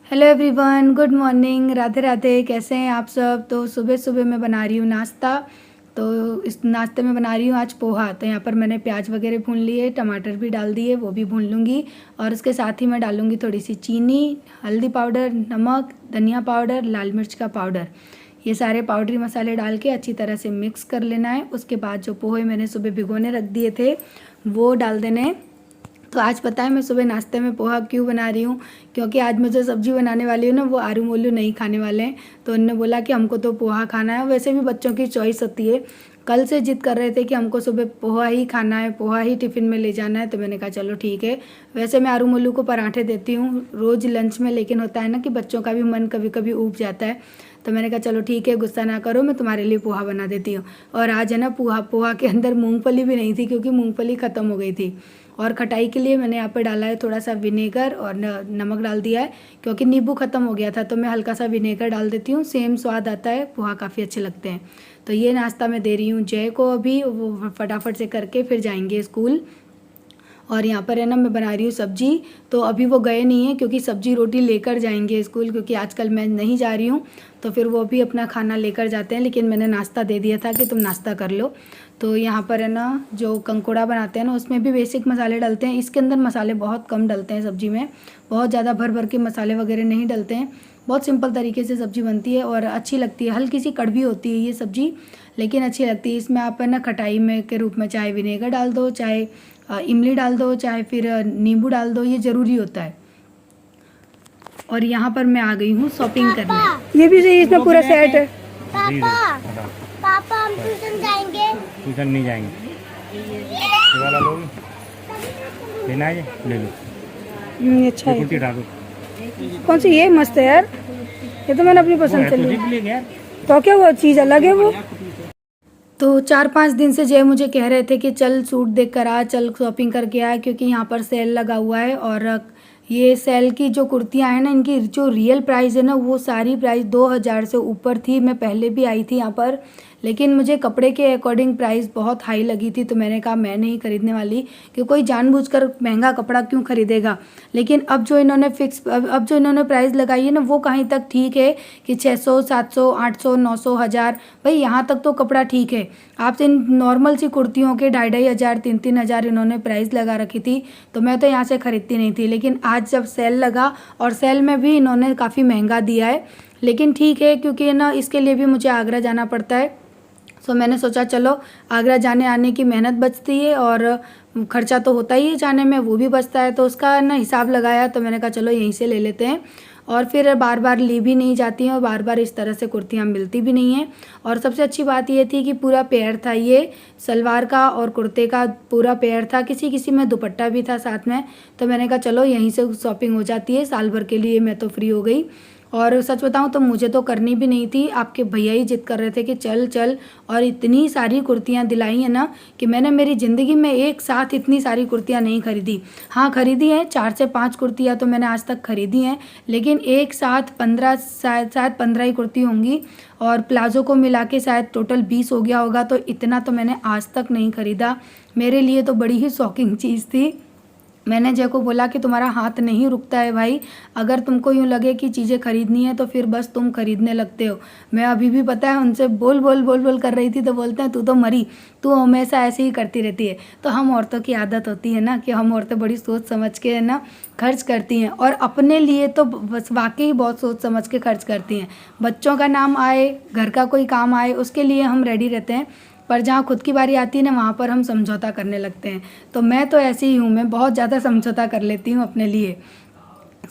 Hello everyone, good morning, Radhe Radhe. कैसे हैं आप सब। तो सुबह सुबह मैं बना रही हूँ नाश्ता। तो इस नाश्ते में बना रही हूँ आज पोहा। तो यहाँ पर मैंने प्याज वगैरह भून लिए, टमाटर भी डाल दिए, वो भी भून लूँगी। और उसके साथ ही मैं डालूँगी थोड़ी सी चीनी, हल्दी पाउडर, नमक, धनिया पाउडर, लाल मिर्च का पाउडर। ये सारे पाउडरी मसाले डाल के अच्छी तरह से मिक्स कर लेना है। उसके बाद जो पोहे मैंने सुबह भिगोने रख दिए थे वो डाल देने हैं। तो आज पता है मैं सुबह नाश्ते में पोहा क्यों बना रही हूँ, क्योंकि आज मैं जो सब्ज़ी बनाने वाली हूँ ना वो आलू मोलू नहीं खाने वाले हैं। तो उन्होंने बोला कि हमको तो पोहा खाना है। वैसे भी बच्चों की चॉइस होती है। कल से जिद कर रहे थे कि हमको सुबह पोहा ही खाना है, पोहा ही टिफ़िन में ले जाना है। तो मैंने कहा चलो ठीक है। वैसे मैं आलू मोलू को पराठे देती हूँ रोज़ लंच में, लेकिन होता है ना कि बच्चों का भी मन कभी कभी ऊब जाता है। तो मैंने कहा चलो ठीक है, गुस्सा ना करो, मैं तुम्हारे लिए पोहा बना देती हूँ। और आज है ना पोहा पोहा के अंदर मूंगफली भी नहीं थी, क्योंकि मूंगफली ख़त्म हो गई थी। और खटाई के लिए मैंने यहाँ पर डाला है थोड़ा सा विनेगर और नमक डाल दिया है, क्योंकि नींबू ख़त्म हो गया था। तो मैं हल्का सा विनेगर डाल देती हूँ, सेम स्वाद आता है, पोहा काफ़ी अच्छे लगते हैं। तो ये नाश्ता मैं दे रही हूँ जय को अभी, वो फटाफट से करके फिर जाएंगे स्कूल। और यहाँ पर है ना मैं बना रही हूँ सब्जी। तो अभी वो गए नहीं हैं, क्योंकि सब्जी रोटी लेकर जाएंगे स्कूल, क्योंकि आजकल मैं नहीं जा रही हूँ। तो फिर वो भी अपना खाना लेकर जाते हैं, लेकिन मैंने नाश्ता दे दिया था कि तुम नाश्ता कर लो। तो यहाँ पर है ना जो कंकोड़ा बनाते हैं ना उसमें भी बेसिक मसाले डलते हैं। इसके अंदर मसाले बहुत कम डलते हैं सब्जी में, बहुत ज़्यादा भर भर के मसाले वगैरह नहीं डलते हैं। बहुत सिंपल तरीके से सब्जी बनती है और अच्छी लगती है। हल्की सी कड़वी होती है ये सब्जी, लेकिन अच्छी लगती है। इसमें आप है ना खटाई में के रूप में चाहे विनेगर डाल दो, चाहे इमली डाल दो, चाहे फिर नींबू डाल दो, ये ज़रूरी होता है। और यहाँ पर मैं आ गई हूँ शॉपिंग करने। ये भी सही, इसमें पूरा सेट है। पापा पापा हम ट्यूशन जाएंगे। ट्यूशन नहीं जाएंगे। ये वाला लोगे लेना है, ले लो। अच्छा है। कुर्ती डालो। कौन सी? ये मस्त है यार, ये तो मैंने अपनी पसंद से ली। तो क्या वो चीज़ अलग है वो। तो 4-5 दिन से जय मुझे कह रहे थे कि चल सूट देख कर आ, चल शॉपिंग करके आ, क्योंकि यहाँ पर सेल लगा हुआ है। और ये सेल की जो कुर्तियाँ हैं ना, इनकी जो रियल प्राइस है ना वो सारी प्राइस 2000 से ऊपर थी। मैं पहले भी आई थी यहाँ पर, लेकिन मुझे कपड़े के अकॉर्डिंग प्राइस बहुत हाई लगी थी। तो मैंने कहा मैं नहीं खरीदने वाली, कि कोई जानबूझकर महंगा कपड़ा क्यों खरीदेगा। लेकिन अब जो इन्होंने अब जो इन्होंने प्राइस लगाई है ना वो कहीं तक ठीक है, कि 600, 700, 800, 900, 1000, भाई यहाँ तक तो कपड़ा ठीक है। आपसे इन नॉर्मल सी कुर्तियों के 2,500, 3,000 इन्होंने प्राइस लगा रखी थी। तो मैं तो यहाँ से ख़रीदती नहीं थी, लेकिन आज जब सेल लगा, और सेल में भी इन्होंने काफ़ी महंगा दिया है, लेकिन ठीक है, क्योंकि ना इसके लिए भी मुझे आगरा जाना पड़ता है। सो मैंने सोचा चलो आगरा जाने आने की मेहनत बचती है, और खर्चा तो होता ही है जाने में, वो भी बचता है। तो उसका ना हिसाब लगाया, तो मैंने कहा चलो यहीं से ले लेते हैं। और फिर बार बार ली भी नहीं जाती हैं, और बार बार इस तरह से कुर्तियाँ मिलती भी नहीं हैं। और सबसे अच्छी बात ये थी कि पूरा पेयर था, ये सलवार का और कुर्ते का पूरा पेयर था। किसी किसी में दुपट्टा भी था साथ में। तो मैंने कहा चलो यहीं से शॉपिंग हो जाती है, साल भर के लिए मैं तो फ्री हो गई। और सच बताऊं तो मुझे तो करनी भी नहीं थी, आपके भैया ही जिद कर रहे थे कि चल चल। और इतनी सारी कुर्तियां दिलाई हैं ना, कि मैंने मेरी ज़िंदगी में एक साथ इतनी सारी कुर्तियां नहीं खरीदी। हाँ खरीदी हैं, 4 से 5 कुर्तियां तो मैंने आज तक खरीदी हैं, लेकिन एक साथ 15, शायद 15 ही कुर्ती होंगी। और प्लाजो को मिला के शायद टोटल 20 हो गया होगा। तो इतना तो मैंने आज तक नहीं खरीदा। मेरे लिए तो बड़ी ही शॉकिंग चीज़ थी। मैंने जय को बोला कि तुम्हारा हाथ नहीं रुकता है भाई, अगर तुमको यूँ लगे कि चीज़ें खरीदनी है तो फिर बस तुम खरीदने लगते हो। मैं अभी भी पता है उनसे बोल बोल बोल बोल कर रही थी, तो बोलते हैं तू तो मरी, तू हमेशा ऐसे ही करती रहती है। तो हम औरतों की आदत होती है ना, कि हम औरतें बड़ी सोच समझ के है ना खर्च करती हैं, और अपने लिए तो बस वाकई बहुत सोच समझ के खर्च करती हैं। बच्चों का नाम आए, घर का कोई काम आए, उसके लिए हम रेडी रहते हैं, पर जहाँ खुद की बारी आती है ना वहाँ पर हम समझौता करने लगते हैं। तो मैं तो ऐसी ही हूँ, मैं बहुत ज़्यादा समझौता कर लेती हूँ अपने लिए।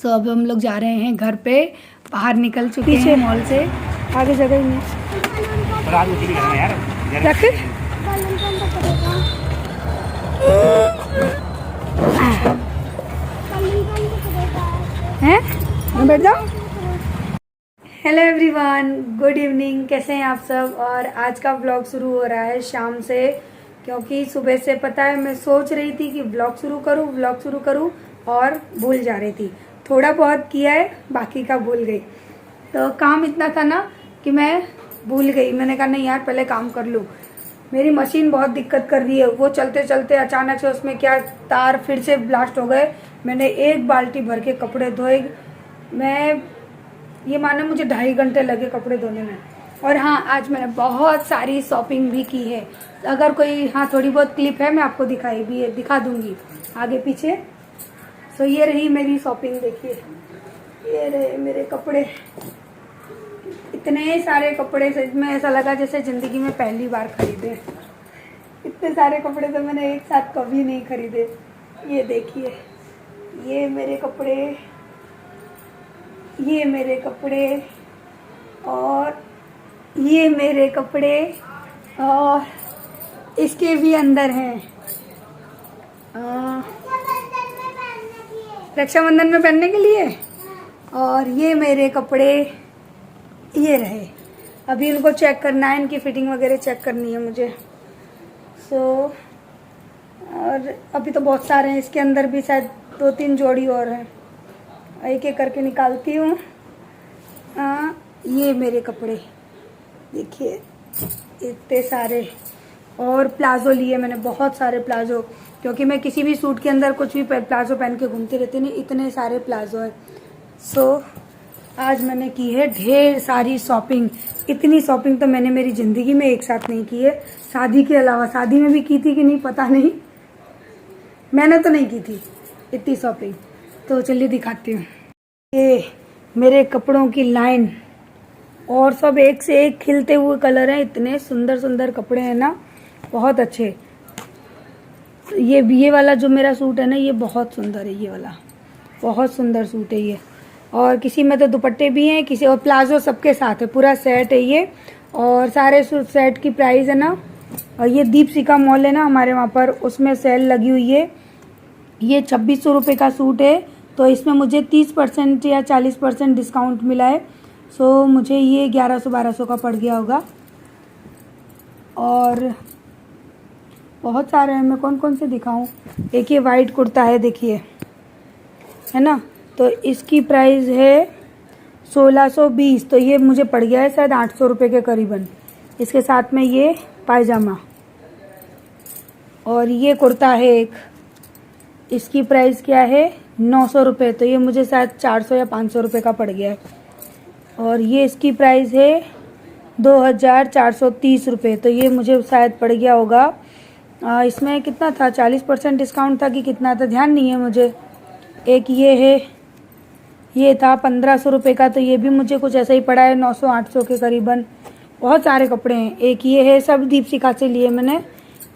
सो अब हम लोग जा रहे हैं घर पे, बाहर निकल चुके हैं मॉल से, आगे जगह ही नहीं रख हैं, बैठ जाओ। हेलो एवरीवन, गुड इवनिंग, कैसे हैं आप सब। और आज का व्लॉग शुरू हो रहा है शाम से, क्योंकि सुबह से पता है मैं सोच रही थी कि व्लॉग शुरू करूं और भूल जा रही थी। थोड़ा बहुत किया है, बाकी का भूल गई। तो काम इतना था ना कि मैं भूल गई। मैंने कहा नहीं यार पहले काम कर लूँ। मेरी मशीन बहुत दिक्कत कर रही है, वो चलते चलते अचानक से उसमें क्या तार फिर से ब्लास्ट हो गए। मैंने एक बाल्टी भर के कपड़े धोए, मैं ये मानो मुझे 2.5 घंटे लगे कपड़े धोने में। और हाँ, आज मैंने बहुत सारी शॉपिंग भी की है। अगर कोई थोड़ी बहुत क्लिप है मैं आपको दिखा दूंगी आगे पीछे। सो ये रही मेरी शॉपिंग, देखिए ये रहे मेरे कपड़े। इतने सारे कपड़े सच में ऐसा लगा जैसे जिंदगी में पहली बार खरीदे। इतने सारे कपड़े तो मैंने एक साथ कभी नहीं खरीदे। ये देखिए, ये मेरे कपड़े, ये मेरे कपड़े, और ये मेरे कपड़े, और इसके भी अंदर हैं रक्षाबंधन में पहनने के लिए। और ये मेरे कपड़े ये रहे। अभी इनको चेक करना है, इनकी फिटिंग वगैरह चेक करनी है मुझे। और अभी तो बहुत सारे हैं, इसके अंदर भी शायद 2-3 जोड़ी और हैं। एक एक करके निकालती हूँ। ये मेरे कपड़े देखिए, इतने सारे। और प्लाजो लिए मैंने, बहुत सारे प्लाजो, क्योंकि मैं किसी भी सूट के अंदर कुछ भी प्लाजो पहन के घूमती रहती नहीं, इतने सारे प्लाजो हैं। सो आज मैंने की है ढेर सारी शॉपिंग। इतनी शॉपिंग तो मैंने मेरी ज़िंदगी में एक साथ नहीं की है, शादी के अलावा। शादी में भी की थी कि नहीं पता नहीं, मैंने तो नहीं की थी इतनी शॉपिंग। तो चलिए दिखाती हूँ। ये मेरे कपड़ों की लाइन, और सब एक से एक खिलते हुए कलर हैं। इतने सुंदर सुंदर कपड़े हैं ना, बहुत अच्छे। ये वाला जो मेरा सूट है ना, ये बहुत सुंदर है। ये वाला बहुत सुंदर सूट है ये। और किसी में तो दुपट्टे भी हैं, किसी और प्लाजो सबके साथ है, पूरा सेट है ये। और सारे सेट की प्राइस है ना, और ये दीपशिखा मॉल है ना हमारे वहाँ पर, उसमें सेल लगी हुई है। ये 2600 रुपये का सूट है, तो इसमें मुझे 30% या 40% डिस्काउंट मिला है। सो मुझे ये 1100-1200 का पड़ गया होगा। और बहुत सारे हैं, मैं कौन कौन से दिखाऊं। एक ये वाइट कुर्ता है, देखिए, है ना, तो इसकी प्राइस है 1620, तो ये मुझे पड़ गया है शायद 800 रुपये के करीबन। इसके साथ में ये पायजामा। और ये कुर्ता है एक, इसकी प्राइस क्या है 900 रुपये, तो ये मुझे शायद 400 या 500 रुपये का पड़ गया है। और ये इसकी प्राइस है 2430 रुपये, तो ये मुझे शायद पड़ गया होगा इसमें कितना था, 40% डिस्काउंट था कि कितना था, ध्यान नहीं है मुझे। एक ये है, ये था 1500 रुपये का, तो ये भी मुझे कुछ ऐसा ही पड़ा है, 900-800 के करीबन। बहुत सारे कपड़े हैं। एक ये है, सब दीपशिखा से लिए मैंने।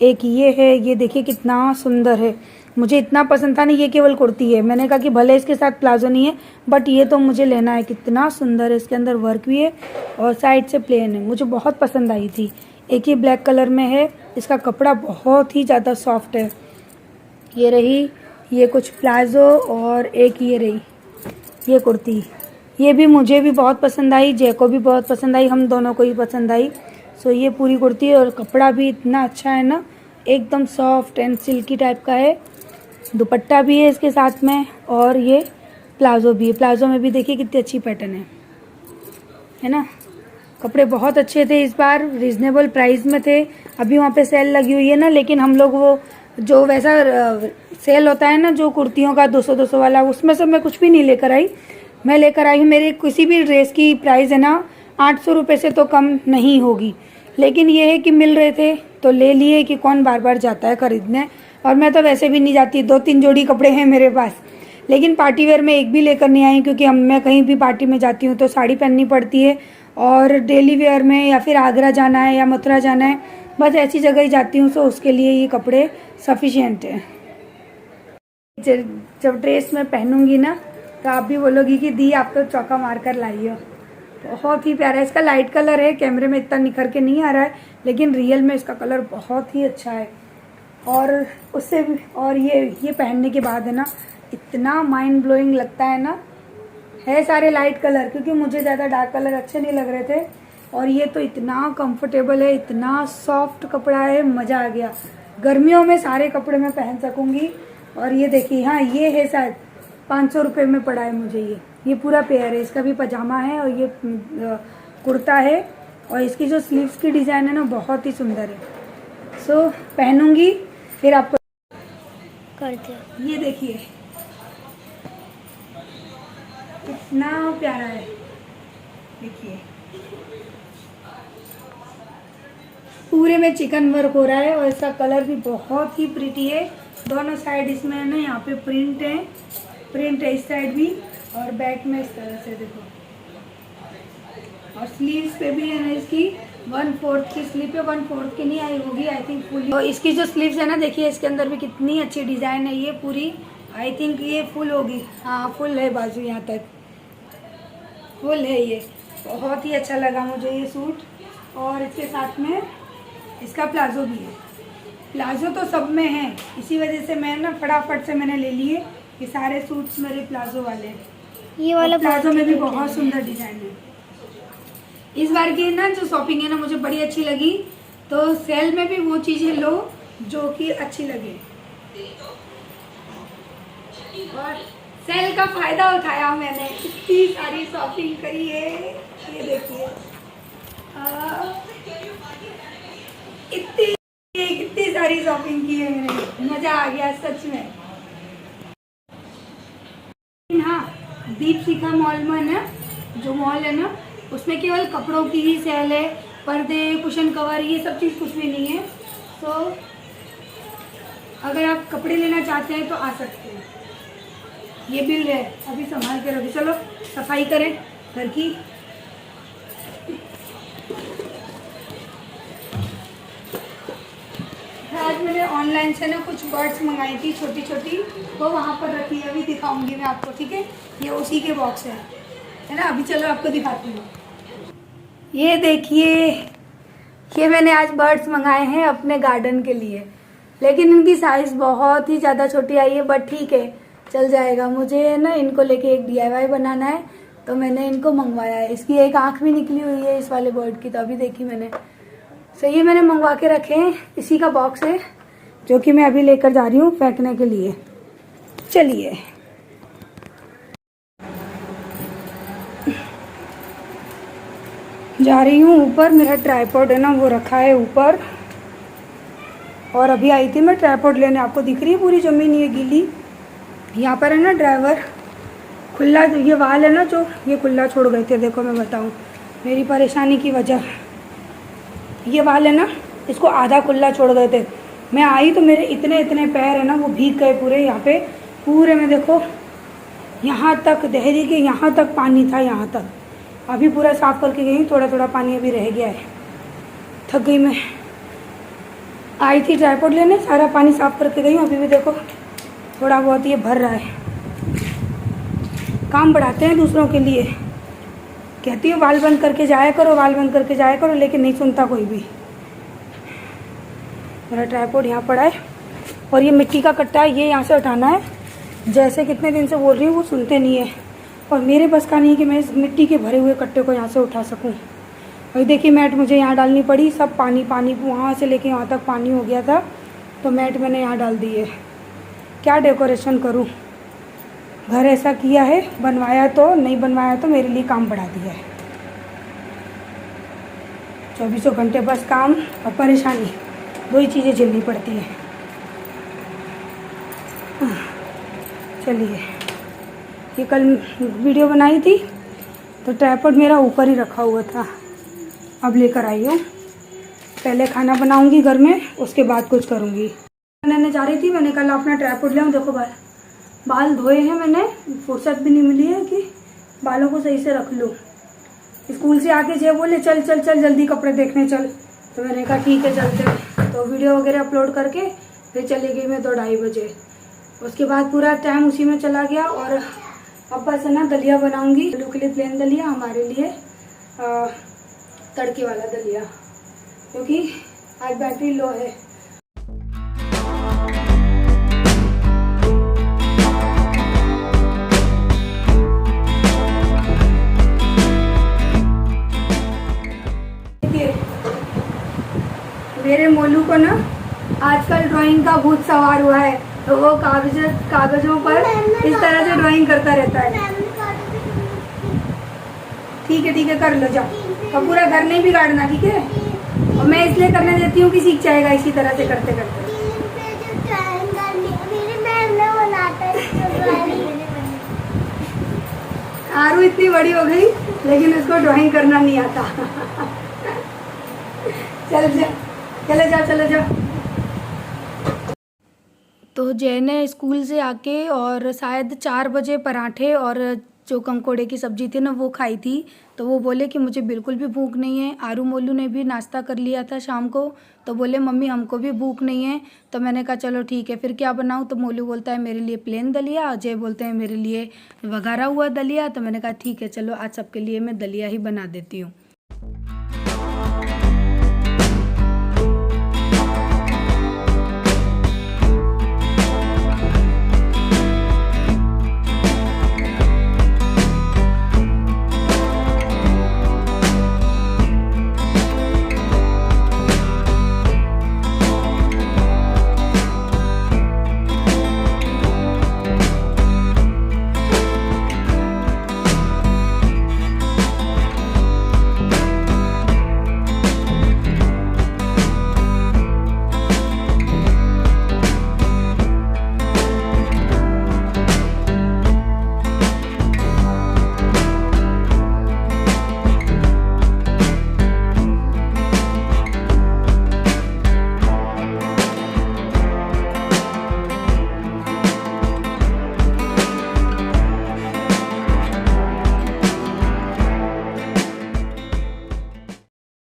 एक ये है, ये देखिए कितना सुंदर है, मुझे इतना पसंद था नहीं। ये केवल कुर्ती है, मैंने कहा कि भले इसके साथ प्लाजो नहीं है, बट ये तो मुझे लेना है। कितना सुंदर है, इसके अंदर वर्क भी है और साइड से प्लेन है, मुझे बहुत पसंद आई थी। एक ये ब्लैक कलर में है, इसका कपड़ा बहुत ही ज़्यादा सॉफ्ट है। ये रही ये कुछ प्लाजो, और एक ये रही ये कुर्ती। ये भी मुझे भी बहुत पसंद आई, जय को भी बहुत पसंद आई, हम दोनों को ही पसंद आई। सो ये पूरी कुर्ती, और कपड़ा भी इतना अच्छा है ना, एकदम सॉफ्ट एंड सिल्की टाइप का है। दुपट्टा भी है इसके साथ में, और ये प्लाजो भी है। प्लाजो में भी देखिए कितनी अच्छी पैटर्न है ना। कपड़े बहुत अच्छे थे, इस बार रीजनेबल प्राइस में थे। अभी वहाँ पे सेल लगी हुई है ना, लेकिन हम लोग वो जो वैसा सेल होता है ना, जो कुर्तियों का 200-200 वाला, उसमें से मैं कुछ भी नहीं लेकर आई। मैं लेकर आई हूँ, मेरे किसी भी ड्रेस की प्राइस है ना 800 रुपये से तो कम नहीं होगी। लेकिन ये है कि मिल रहे थे तो ले लिए, कि कौन बार बार जाता है खरीदने। और मैं तो वैसे भी नहीं जाती, 2-3 जोड़ी कपड़े हैं मेरे पास। लेकिन पार्टी वेयर में एक भी लेकर नहीं आई, क्योंकि मैं कहीं भी पार्टी में जाती हूँ तो साड़ी पहननी पड़ती है। और डेली वेयर में या फिर आगरा जाना है या मथुरा जाना है, बस ऐसी जगह ही जाती हूँ, तो उसके लिए ये कपड़े सफिशिएंट है। जब ड्रेस में पहनूंगी ना, तो आप भी बोलोगी कि दी आप तो चौका मार कर लाई हो। बहुत ही प्यारा है, इसका लाइट कलर है, कैमरे में इतना निखर के नहीं आ रहा है, लेकिन रियल में इसका कलर बहुत ही अच्छा है। और उससे भी, और ये पहनने के बाद है ना, इतना माइंड ब्लोइंग लगता है ना। है सारे लाइट कलर, क्योंकि मुझे ज़्यादा डार्क कलर अच्छे नहीं लग रहे थे। और ये तो इतना कंफर्टेबल है, इतना सॉफ्ट कपड़ा है, मज़ा आ गया। गर्मियों में सारे कपड़े मैं पहन सकूंगी। और ये देखिए, हाँ ये है शायद 500 रुपये में पड़ा है मुझे। ये पूरा पेयर है, इसका भी पजामा है और ये कुर्ता है। और इसकी जो स्लीव्स की डिज़ाइन है ना, बहुत ही सुंदर है। सो पहनूंगी फिर आपको करते। ये देखिए कितना प्यारा है, देखिए पूरे में चिकन वर्क हो रहा है और इसका कलर भी बहुत ही प्रिटी है। दोनों साइड इसमें ना यहाँ पे प्रिंट है इस साइड भी, और बैक में इस तरह से देखो, और स्लीव्स पे भी है ना इसकी 1/4 की स्लीव है, 1/4 की नहीं आई होगी आई थिंक फुल। और इसकी जो स्लीव्स है ना देखिए इसके अंदर भी कितनी अच्छी डिज़ाइन है, ये पूरी आई थिंक ये फुल होगी, हाँ फुल है, बाजू यहाँ तक फुल है। ये बहुत ही अच्छा लगा मुझे ये सूट, और इसके साथ में इसका प्लाजो भी है। प्लाजो तो सब में है, इसी वजह से मैं ना फटाफट से मैंने ले लिए, ये सारे सूट्स मेरे प्लाजो वाले हैं। ये वाला प्लाजो में भी बहुत सुंदर डिजाइन है। इस बार की ना जो शॉपिंग है ना मुझे बड़ी अच्छी लगी, तो सेल में भी वो चीज़ें लो जो कि अच्छी लगे, और सेल का फायदा उठाया मैंने, इतनी सारी शॉपिंग करी है। ये देखिए कितनी सारी शॉपिंग की है मैंने, मजा आ गया सच में। हाँ, दीपशिखा मॉल में ना जो मॉल है ना उसमें केवल कपड़ों की ही सेल है, पर्दे कुशन कवर ये सब चीज़ कुछ भी नहीं है। तो अगर आप कपड़े लेना चाहते हैं तो आ सकते हैं। ये बिल है, अभी संभाल के रखो, चलो सफाई करें घर की। आज मैंने ऑनलाइन से ना कुछ बर्ड्स मंगाई थी छोटी छोटी, वो वहाँ पर रखी है, अभी दिखाऊंगी मैं आपको, ठीक है। ये उसी के बॉक्स है ना। अभी चलो आपको दिखाती हूँ। ये देखिए, ये मैंने आज बर्ड्स मंगाए हैं अपने गार्डन के लिए, लेकिन इनकी साइज़ बहुत ही ज़्यादा छोटी आई है, बट ठीक है चल जाएगा। मुझे ना इनको लेके एक DIY बनाना है, तो मैंने इनको मंगवाया है। इसकी एक आँख भी निकली हुई है इस वाले बर्ड की, तो अभी देखी मैंने। सही है, मैंने मंगवा के रखे हैं। इसी का बॉक्स है जो कि मैं अभी लेकर जा रही हूँ फेंकने के लिए। चलिए जा रही हूँ ऊपर, मेरा ट्राइपॉड है ना वो रखा है ऊपर, और अभी आई थी मैं ट्राइपॉड लेने। आपको दिख रही है पूरी ज़मीन ये गीली। यहाँ पर है ना ड्राइवर खुला, ये वाल है ना जो ये खुला छोड़ गए थे, देखो मैं बताऊँ मेरी परेशानी की वजह। ये वाल है ना इसको आधा खुला छोड़ गए थे, मैं आई तो मेरे इतने पैर है ना वो भीग गए पूरे। यहाँ पे पूरे में देखो यहाँ तक देहरी के यहाँ तक पानी था, यहाँ तक। अभी पूरा साफ करके गई, थोड़ा पानी अभी रह गया है। थक गई मैं, आई थी ट्राइपॉड लेने, सारा पानी साफ करके गई हूँ। अभी भी देखो थोड़ा बहुत ये भर रहा है। काम बढ़ाते हैं दूसरों के लिए, कहती हूँ वाल बंद करके जाया करो, वाल बंद करके जाया करो, लेकिन नहीं सुनता कोई भी। मेरा ट्राइपॉड यहाँ पड़ा है, और ये मिट्टी का कट्टा है, ये यहाँ से उठाना है। जैसे कितने दिन से बोल रही हूँ वो सुनते नहीं है, और मेरे बस का नहीं है कि मैं इस मिट्टी के भरे हुए कट्टे को यहाँ से उठा सकूँ। और देखिए मैट मुझे यहाँ डालनी पड़ी, सब पानी वहाँ से लेके यहाँ तक पानी हो गया था, तो मैट मैंने यहाँ डाल दी है। क्या डेकोरेशन करूँ, घर ऐसा किया है, बनवाया तो नहीं बनवाया तो मेरे लिए काम बढ़ा दिया है। 24 घंटे बस काम और परेशानी, दो ही चीज़ें झेलनी पड़ती है। चलिए, ये कल वीडियो बनाई थी तो ट्राइपॉड मेरा ऊपर ही रखा हुआ था, अब लेकर आई हूँ। पहले खाना बनाऊंगी घर में, उसके बाद कुछ करूँगी। मैंने जा रही थी, मैंने कल अपना ट्राइपॉड ले आऊँ। देखो बाल धोए हैं मैंने, फुर्सत भी नहीं मिली है कि बालों को सही से रख लूँ। स्कूल से आके जे बोले चल चल चल जल्दी कपड़े देखने चल, तो मैंने कहा ठीक है चलते। तो वीडियो वगैरह अपलोड करके फिर चली गई मैं 2-2:30 बजे। उसके बाद पूरा टाइम उसी में चला गया। और अब बस है ना दलिया बनाऊंगी, आलू के लिए प्लेन दलिया, हमारे लिए तड़के वाला दलिया, क्योंकि आज बैटरी लो है। मेरे मोलू को ना आजकल ड्राइंग का भूत सवार हुआ है, तो वो कागजों पर इस तरह से ड्राइंग करता रहता है। ठीक है कर लो, जाओ। और पूरा घर नहीं बिगाड़ना, ठीक है। और मैं इसलिए करने देती हूँ कि सीख जाएगा इसी तरह से करते करते। आरू इतनी बड़ी हो गई लेकिन उसको ड्राइंग करना नहीं आता। चले जा। तो जय ने स्कूल से आके और शायद 4 बजे पराठे और जो कंकोड़े की सब्जी थी ना वो खाई थी। तो वो बोले कि मुझे बिल्कुल भी भूख नहीं है। आरू मोलू ने भी नाश्ता कर लिया था शाम को, तो बोले मम्मी हमको भी भूख नहीं है। तो मैंने कहा चलो ठीक है, फिर क्या बनाऊँ। तो मोलू बोलता है मेरे लिए प्लेन दलिया, जय बोलते हैं मेरे लिए वघारा हुआ दलिया। तो मैंने कहा ठीक है चलो आज सबके लिए मैं दलिया ही बना देती हूँ।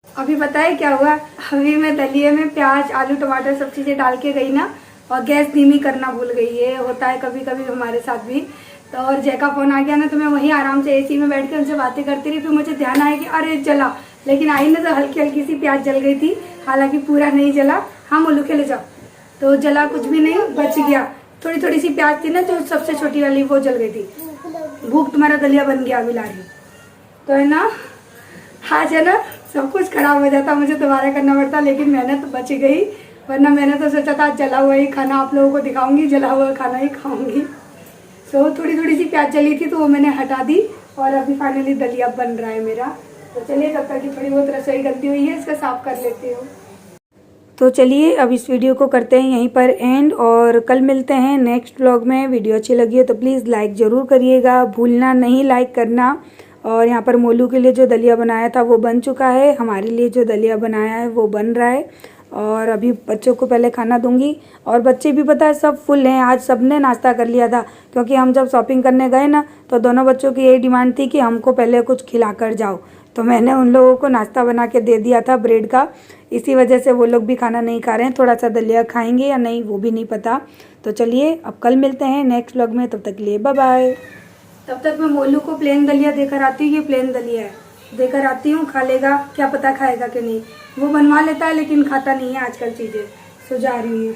अभी बताए क्या हुआ। अभी मैं दलिये में प्याज आलू टमाटर सब चीज़ें डाल के गई ना, और गैस धीमी करना भूल गई। ये होता है कभी कभी हमारे साथ भी। तो और जय का फ़ोन आ गया ना, तो मैं वहीं आराम से एसी में बैठ के उनसे बातें करती रही। फिर मुझे ध्यान आया कि अरे जला, लेकिन आई ना तो हल्की हल्की सी प्याज जल गई थी, हालांकि पूरा नहीं जला। हाँ मोलू खेले जाओ। तो जला कुछ भी नहीं, बच गया। थोड़ी थोड़ी सी प्याज थी ना जो सबसे छोटी वाली, वो जल गई थी। भूख तुम्हारा दलिया बन गया अभी ला रही। तो है ना, आज है ना सब कुछ खराब हो जाता, मुझे दोबारा करना पड़ता, लेकिन मेहनत बच गई। वरना मैंने तो सोचा था जला हुआ ही खाना आप लोगों को दिखाऊंगी, जला हुआ खाना ही खाऊंगी। सो थोड़ी थोड़ी सी प्याज जली थी तो वो मैंने हटा दी, और अभी फाइनली दलिया बन रहा है मेरा। तो चलिए तब तक की थोड़ी बहुत रसोई गंदी हुई है, इसका साफ कर लेती हूँ। तो चलिए अब इस वीडियो को करते हैं यहीं पर एंड, और कल मिलते हैं नेक्स्ट व्लॉग में। वीडियो अच्छी लगी हो तो प्लीज़ लाइक ज़रूर करिएगा, भूलना नहीं लाइक करना। और यहाँ पर मोलू के लिए जो दलिया बनाया था वो बन चुका है, हमारे लिए जो दलिया बनाया है वो बन रहा है। और अभी बच्चों को पहले खाना दूंगी। और बच्चे भी पता है सब फुल हैं, आज सबने नाश्ता कर लिया था, क्योंकि हम जब शॉपिंग करने गए ना तो दोनों बच्चों की यही डिमांड थी कि हमको पहले कुछ खिला कर जाओ। तो मैंने उन लोगों को नाश्ता बना के दे दिया था ब्रेड का, इसी वजह से वो लोग भी खाना नहीं खा रहे हैं। थोड़ा सा दलिया खाएंगे या नहीं वो भी नहीं पता। तो चलिए अब कल मिलते हैं नेक्स्ट व्लॉग में, तब तक के लिए बाय बाय। तब तक मैं मोलू को प्लेन दलिया देकर आती हूँ। ये प्लेन दलिया है, देकर आती हूँ, खा लेगा, क्या पता खाएगा कि नहीं। वो बनवा लेता है लेकिन खाता नहीं है आजकल चीज़ें। सो जा रही है।